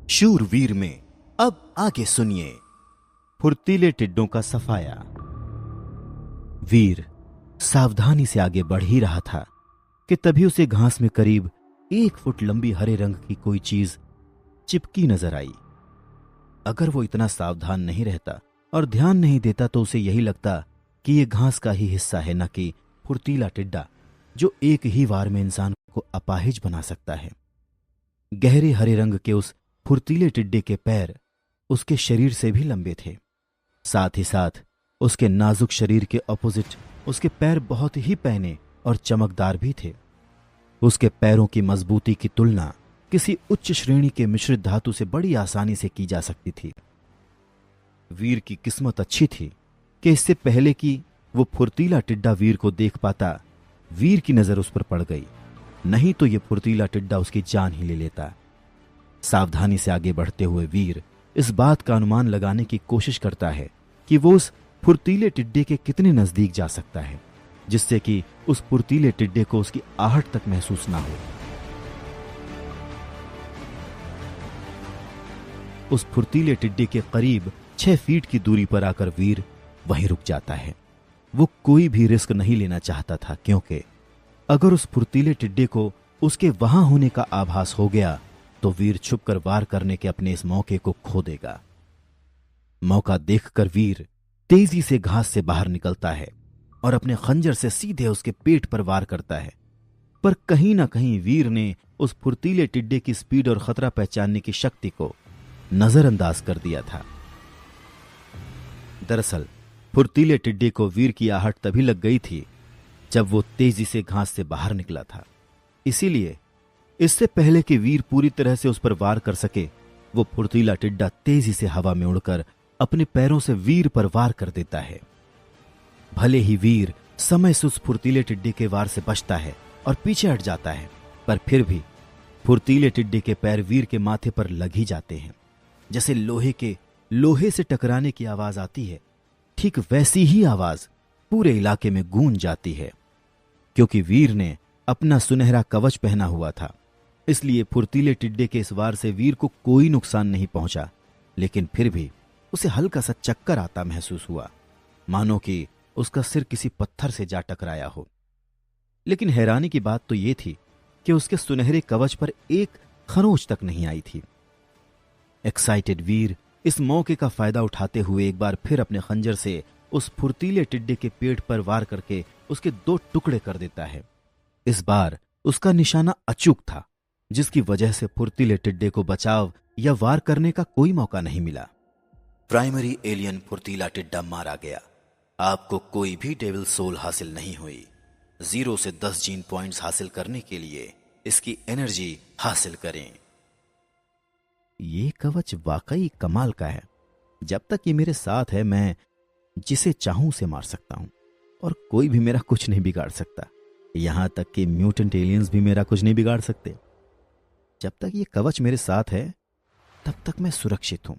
शूरवीर में अब आगे सुनिए फुर्तीले टिड्डों का सफाया। वीर सावधानी से आगे बढ़ ही रहा था कि तभी उसे घास में करीब 1 फुट लंबी हरे रंग की कोई चीज चिपकी नजर आई। अगर वो इतना सावधान नहीं रहता और ध्यान नहीं देता तो उसे यही लगता कि यह घास का ही हिस्सा है, न कि फुर्तीला टिड्डा जो एक ही वार में इंसान को अपाहिज बना सकता है। गहरे हरे रंग के उस फुर्तीले टिड्डे के पैर उसके शरीर से भी लंबे थे। साथ ही साथ उसके नाजुक शरीर के ऑपोजिट उसके पैर बहुत ही पैने और चमकदार भी थे। उसके पैरों की मजबूती की तुलना किसी उच्च श्रेणी के मिश्रित धातु से बड़ी आसानी से की जा सकती थी। वीर की किस्मत अच्छी थी कि इससे पहले कि वो फुर्तीला टिड्डा वीर को देख पाता, वीर की नजर उस पर पड़ गई, नहीं तो यह फुर्तीला टिड्डा उसकी जान ही ले लेता। सावधानी से आगे बढ़ते हुए वीर इस बात का अनुमान लगाने की कोशिश करता है कि वो उस फुर्तीले टिड्डे के कितने नजदीक जा सकता है, जिससे कि उस फुर्तीले टिड्डे को उसकी आहट तक महसूस ना हो। उस फुर्तीले टिड्डे के करीब 6 फीट की दूरी पर आकर वीर वहीं रुक जाता है। वो कोई भी रिस्क नहीं लेना चाहता था, क्योंकि अगर उस फुर्तीले टिड्डे को उसके वहां होने का आभास हो गया तो वीर छुपकर वार करने के अपने इस मौके को खो देगा। मौका देखकर वीर तेजी से घास से बाहर निकलता है और अपने खंजर से सीधे उसके पेट पर वार करता है। पर कहीं ना कहीं वीर ने उस फुर्तीले टिड्डे की स्पीड और खतरा पहचानने की शक्ति को नजरअंदाज कर दिया था। दरअसल फुर्तीले टिड्डे को वीर की आहट तभी लग गई थी जब वो तेजी से घास से बाहर निकला था। इसीलिए इससे पहले कि वीर पूरी तरह से उस पर वार कर सके, वो फुर्तीला टिड्डा तेजी से हवा में उड़कर अपने पैरों से वीर पर वार कर देता है। भले ही वीर समय से उस फुर्तीले टिड्डे के वार से बचता है और पीछे हट जाता है, पर फिर भी फुर्तीले टिड्डे के पैर वीर के माथे पर लग ही जाते हैं। जैसे लोहे से टकराने की आवाज आती है, ठीक वैसी ही आवाज पूरे इलाके में गूंज जाती है। क्योंकि वीर ने अपना सुनहरा कवच पहना हुआ था, इसलिए फुर्तीले टिड्डे के इस वार से वीर को कोई नुकसान नहीं पहुंचा, लेकिन फिर भी उसे हल्का सा चक्कर आता महसूस हुआ, मानो कि उसका सिर किसी पत्थर से जा टकराया हो। लेकिन हैरानी की बात तो यह थी कि उसके सुनहरे कवच पर एक खरोंच तक नहीं आई थी। एक्साइटेड वीर इस मौके का फायदा उठाते हुए एक बार फिर अपने खंजर से उस फुर्तीले टिड्डे के पेट पर वार करके उसके 2 टुकड़े कर देता है। इस बार उसका निशाना अचूक था, जिसकी वजह से फुर्तीले टिड्डे को बचाव या वार करने का कोई मौका नहीं मिला। प्राइमरी एलियन फुर्तीला टिड्डा मारा गया। आपको कोई भी डेविल सोल हासिल नहीं हुई। 0 से 10 जीन पॉइंट्स हासिल करने के लिए इसकी एनर्जी हासिल करें। ये कवच वाकई कमाल का है। जब तक ये मेरे साथ है, मैं जिसे चाहूं उसे मार सकता हूं और कोई भी मेरा कुछ नहीं बिगाड़ सकता। यहां तक कि म्यूटेंट एलियंस भी मेरा कुछ नहीं बिगाड़ सकते। जब तक ये कवच मेरे साथ है तब तक मैं सुरक्षित हूं।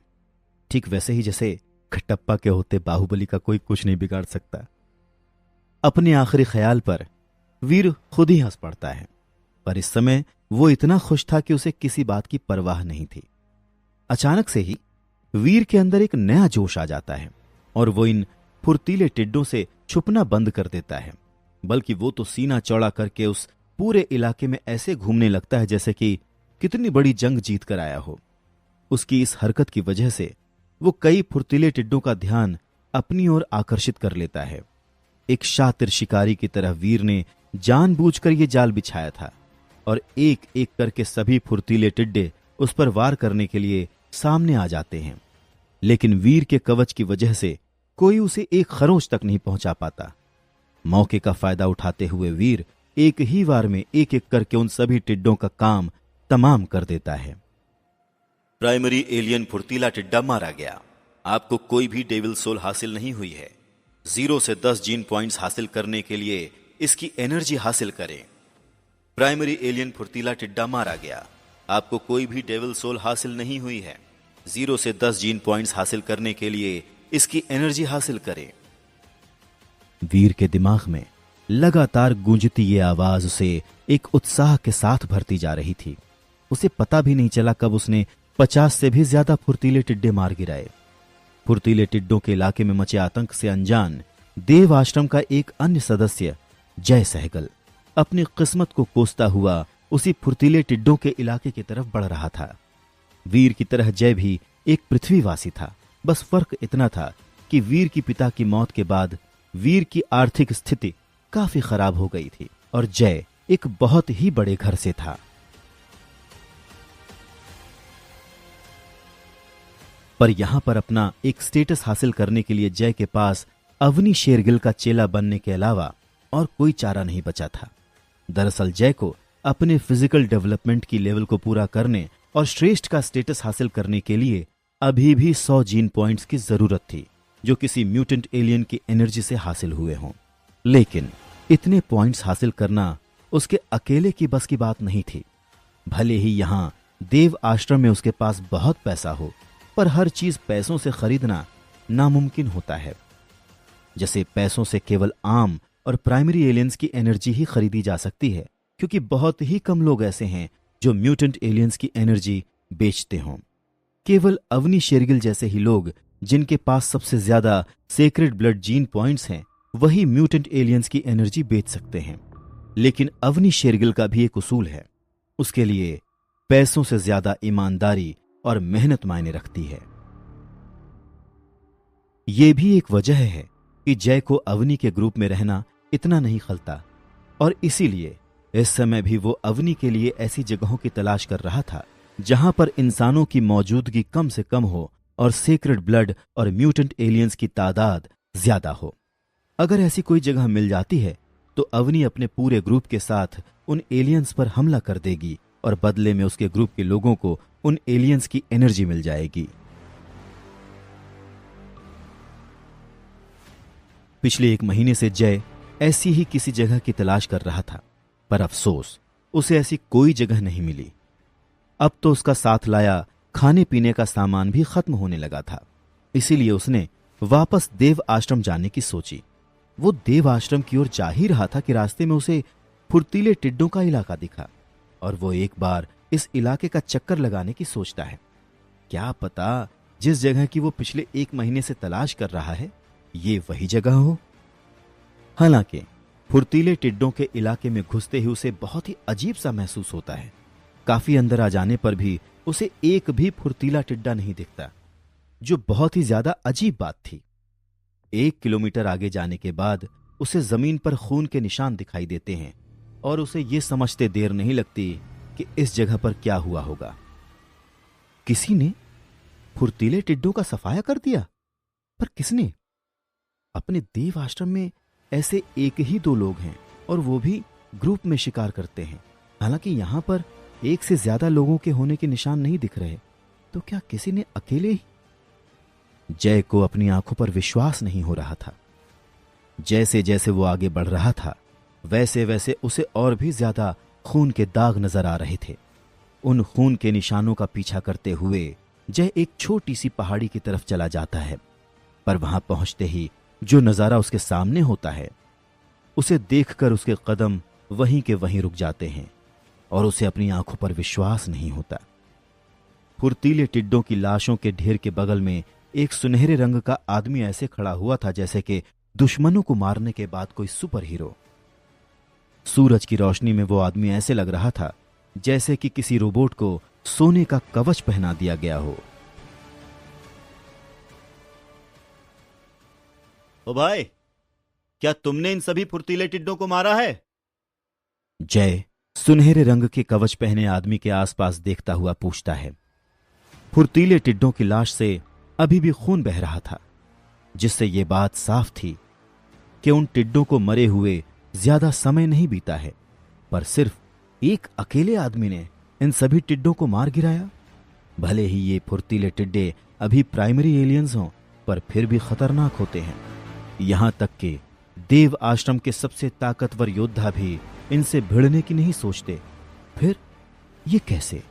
ठीक वैसे ही जैसे कटप्पा के होते बाहुबली का कोई कुछ नहीं बिगाड़ सकता। अपने आखिरी ख्याल पर वीर खुद ही हंस पड़ता है, पर इस समय वो इतना खुश था कि उसे किसी बात की परवाह नहीं थी। अचानक से ही वीर के अंदर एक नया जोश आ जाता है और वो इन फुर्तीले टिड्डों से छुपना बंद कर देता है, बल्कि वो तो सीना चौड़ा करके उस पूरे इलाके में ऐसे घूमने लगता है जैसे कि कितनी बड़ी जंग जीत कर आया हो। उसकी इस हरकत की वजह से वो कई फुर्तीले टिड्डों का ध्यान अपनी ओर आकर्षित कर लेता है। एक शातिर शिकारी की तरह वीर ने जानबूझकर यह जाल बिछाया था और एक एक करके सभी फुर्तीले टिड्डे उस पर वार करने के लिए सामने आ जाते हैं। लेकिन वीर के कवच की वजह से कोई उसे एक खरोंच तक नहीं पहुंचा पाता। मौके का फायदा उठाते हुए वीर एक ही वार में एक एक करके उन सभी टिड्डों का काम तमाम कर देता है। प्राइमरी एलियन फुर्तीला टिड्डा मारा गया। आपको कोई भी डेविल सोल हासिल नहीं हुई है। 0 से 10 जीन पॉइंट्स हासिल करने के लिए इसकी एनर्जी हासिल करें। प्राइमरी एलियन फुर्तीला टिड्डा मारा गया। आपको कोई भी डेविल सोल हासिल नहीं हुई है। 0 से 10 जीन पॉइंट्स हासिल करने के लिए इसकी एनर्जी हासिल करें। वीर के दिमाग में लगातार गूंजती ये आवाज उसे एक उत्साह के साथ भरती जा रही थी। उसे पता भी नहीं चला कब उसने 50 से भी ज्यादा फुर्तीले टिड्डे मार गिराए। फुर्तीले टिड्डों के इलाके में मचे आतंक से अनजान देव आश्रम का एक अन्य सदस्य जय सहगल अपनी किस्मत को कोसता हुआ उसी फुर्तीले टिड्डों के इलाके की तरफ बढ़ रहा था। वीर की तरह जय भी एक पृथ्वीवासी था, बस फर्क इतना था कि वीर की पिता की मौत के बाद वीर की आर्थिक स्थिति काफी खराब हो गई थी और जय एक बहुत ही बड़े घर से था। पर यहां पर अपना एक स्टेटस हासिल करने के लिए जय के पास अवनी शेरगिल का चेला बनने के अलावा और कोई चारा नहीं बचा था। दरअसल जय को अपने फिजिकल डेवलपमेंट की लेवल को पूरा करने और श्रेष्ठ का स्टेटस हासिल करने के लिए अभी भी 100 जीन पॉइंट्स की जरूरत थी, जो किसी म्यूटेंट एलियन की एनर्जी से हासिल हुए हों। लेकिन इतने पॉइंट्स हासिल करना उसके अकेले की बस की बात नहीं थी। भले ही यहां देव आश्रम में उसके पास बहुत पैसा हो, पर हर चीज पैसों से खरीदना नामुमकिन होता है। जैसे पैसों से केवल आम और प्राइमरी एलियंस की एनर्जी ही खरीदी जा सकती है, क्योंकि बहुत ही कम लोग ऐसे हैं जो म्यूटेंट एलियंस की एनर्जी बेचते हों। केवल अवनी शेरगिल जैसे ही लोग जिनके पास सबसे ज्यादा सेक्रेड ब्लड जीन पॉइंट्स हैं, वही म्यूटेंट एलियंस की एनर्जी बेच सकते हैं। लेकिन अवनी शेरगिल का भी एक उसूल है, उसके लिए पैसों से ज्यादा ईमानदारी और मेहनत मायने रखती है। यह भी एक वजह है कि जय को अवनी के ग्रुप में रहना इतना नहीं खलता और इसीलिए इस समय भी वो अवनी के लिए ऐसी जगहों की तलाश कर रहा था जहां पर इंसानों की मौजूदगी कम से कम हो और सेक्रेड ब्लड और म्यूटेंट एलियंस की तादाद ज्यादा हो। अगर ऐसी कोई जगह मिल जाती है तो अवनी अपने पूरे ग्रुप के साथ उन एलियंस पर हमला कर देगी और बदले में उसके ग्रुप के लोगों को उन एलियंस की एनर्जी मिल जाएगी। पिछले 1 महीने से जय ऐसी ही किसी जगह की तलाश कर रहा था, पर अफसोस उसे ऐसी कोई जगह नहीं मिली। अब तो उसका साथ लाया खाने पीने का सामान भी खत्म होने लगा था, इसीलिए उसने वापस देव आश्रम जाने की सोची। वो देव आश्रम की ओर जा ही रहा था कि रास्ते में उसे फुर्तीले टिड्डों का इलाका दिखा और वो एक बार इस इलाके का चक्कर लगाने की सोचता है। क्या पता जिस जगह की वो पिछले 1 महीने से तलाश कर रहा है ये वही जगह हो। हालांकि फुर्तीले टिड्डों के इलाके में घुसते ही उसे बहुत ही अजीब सा महसूस होता है। काफी अंदर आ जाने पर भी उसे एक भी फुर्तीला टिड्डा नहीं दिखता, जो बहुत ही ज्यादा अजीब बात थी। 1 किलोमीटर आगे जाने के बाद उसे जमीन पर खून के निशान दिखाई देते हैं और उसे यह समझते देर नहीं लगती कि इस जगह पर क्या हुआ होगा। किसी ने फुर्तीले टिड्डों का सफाया कर दिया, पर किसने? अपने देव आश्रम में ऐसे 1 ही 2 लोग हैं और वो भी ग्रुप में शिकार करते हैं। हालांकि यहां पर 1 से ज्यादा लोगों के होने के निशान नहीं दिख रहे, तो क्या किसी ने अकेले ही? जय को अपनी आंखों पर विश्वास नहीं हो रहा था। जैसे जैसे वो आगे बढ़ रहा था वैसे वैसे उसे और भी ज्यादा खून के दाग नजर आ रहे थे। उन खून के निशानों का पीछा करते हुए जय एक छोटी सी पहाड़ी की तरफ चला जाता है, पर वहां पहुंचते ही जो नजारा उसके सामने होता है उसे देखकर उसके कदम वहीं के वहीं रुक जाते हैं और उसे अपनी आंखों पर विश्वास नहीं होता। फुर्तीले टिड्डों की लाशों के ढेर के बगल में एक सुनहरे रंग का आदमी ऐसे खड़ा हुआ था जैसे कि दुश्मनों को मारने के बाद कोई सुपर हीरो। सूरज की रोशनी में वो आदमी ऐसे लग रहा था जैसे कि किसी रोबोट को सोने का कवच पहना दिया गया हो। ओ भाई, क्या तुमने इन सभी फुर्तीले टिड्डों को मारा है? जय सुनहरे रंग के कवच पहने आदमी के आसपास देखता हुआ पूछता है। फुर्तीले टिड्डों की लाश से अभी भी खून बह रहा था, जिससे यह बात साफ थी कि उन टिड्डों को मरे हुए ज्यादा समय नहीं बीता है, पर सिर्फ एक अकेले आदमी ने इन सभी टिड्डों को मार गिराया। भले ही ये फुर्तीले टिड्डे अभी प्राइमरी एलियंस हों, पर फिर भी खतरनाक होते हैं। यहां तक कि देव आश्रम के सबसे ताकतवर योद्धा भी इनसे भिड़ने की नहीं सोचते। फिर ये कैसे?